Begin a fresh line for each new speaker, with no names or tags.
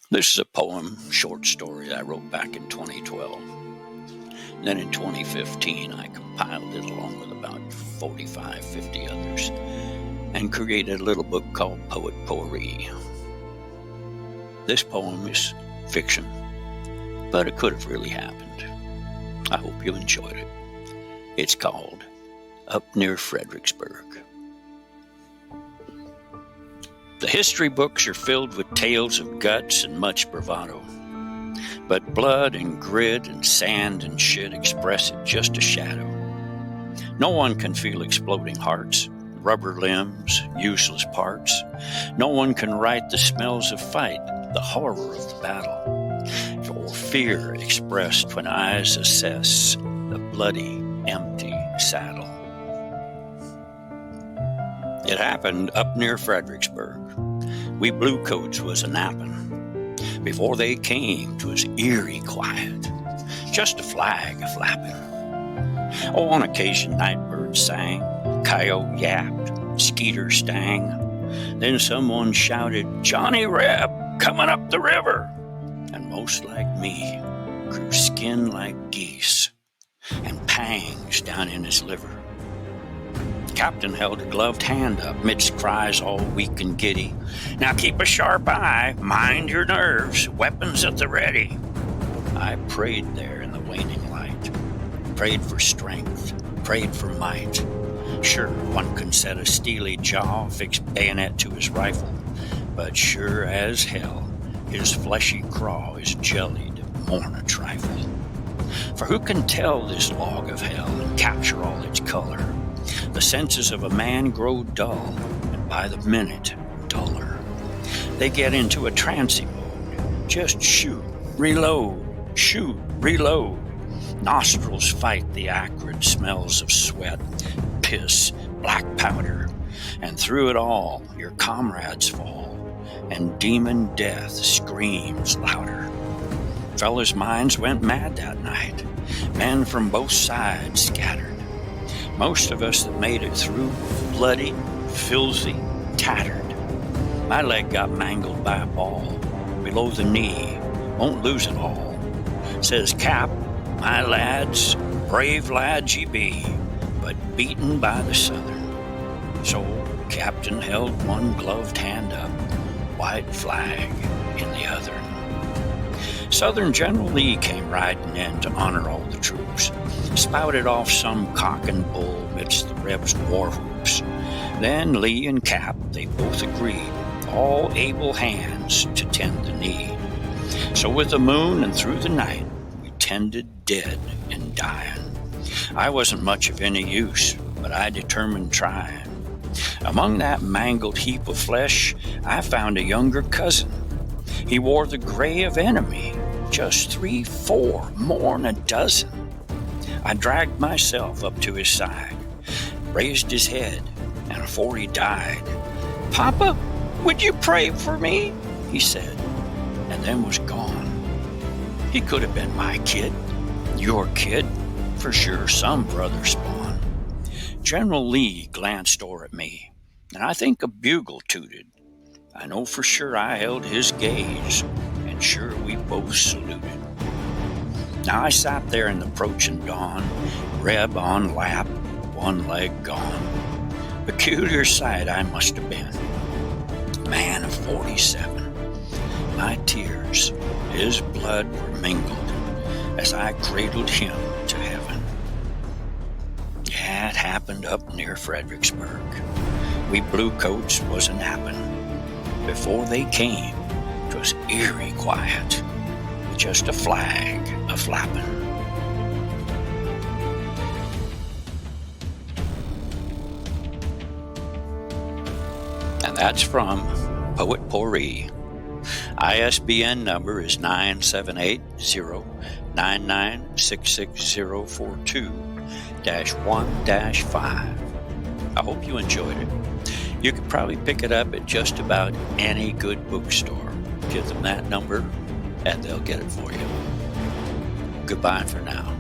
This is a poem, short story I wrote back in 2012. Then in 2015, I compiled it along with about 45, 50 others and created a little book called Poetpourri. This poem is fiction, but it could have really happened. I hope you enjoyed it. It's called Up Near Fredricksburg. The history books are filled with tales of guts and much bravado. But blood and grit and sand and shit express it just a shadow. No one can feel exploding hearts, rubber limbs, useless parts. No one can write the smells of fight, the horror of the battle, or fear expressed when eyes assess the bloody, empty saddle. It happened up near Fredricksburg. We bluecoats was a-nappin'. Before they came, 'twas eerie quiet, just a flag a-flappin'. Oh, on occasion nightbirds sang, coyote yapped, skeeter stang. Then someone shouted, "Johnny Reb, coming up the river!" And most like me, grew skin like geese, and pangs down in his liver. Captain held a gloved hand up midst cries all weak and giddy. "Now keep a sharp eye, mind your nerves, weapons at the ready." I prayed there in the waning light, prayed for strength, prayed for might. Sure, one can set a steely jaw, fix bayonet to his rifle, but sure as hell, his fleshy craw is jellied, mourn a trifle. For who can tell this log of hell and capture all its color? The senses of a man grow dull, and by the minute, duller. They get into a trancy mode. Just shoot, reload, shoot, reload. Nostrils fight the acrid smells of sweat, piss, black powder. And through it all, your comrades fall, and demon death screams louder. Fellas' minds went mad that night. Men from both sides scattered. Most of us that made it through, bloody, filthy, tattered. My leg got mangled by a ball, below the knee, won't lose it all. Says Cap, "My lads, brave lads ye be, but beaten by the Southern." So Captain held one gloved hand up, white flag in the other. Southern General Lee came riding in to honor all the troops, spouted off some cock and bull midst the Rebs' war whoops. Then Lee and Cap, they both agreed, all able hands to tend the need. So with the moon and through the night, we tended dead and dying. I wasn't much of any use, but I determined trying. Among that mangled heap of flesh, I found a younger cousin. He wore the gray of enemy, just 3, 4, more'n a dozen. I dragged myself up to his side, raised his head, and afore he died, "Papa, would you pray for me?" he said, and then was gone. He could have been my kid, your kid, for sure some brother spawn. General Lee glanced o'er at me, and I think a bugle tooted. I know for sure I held his gaze, and sure we both saluted. Now I sat there in the approaching dawn, Reb on lap, one leg gone. Peculiar sight I must have been. Man of 47. My tears, his blood were mingled as I cradled him to heaven. Yeah, it happened up near Fredricksburg. We bluecoats was a-nappin'. Before they came, 'twas eerie quiet, with just a flag a-flappin'. And that's from Poetpourri. ISBN number is 978-099-66042-1-5. I hope you enjoyed it. You could probably pick it up at just about any good bookstore. Give them that number, and they'll get it for you. Goodbye for now.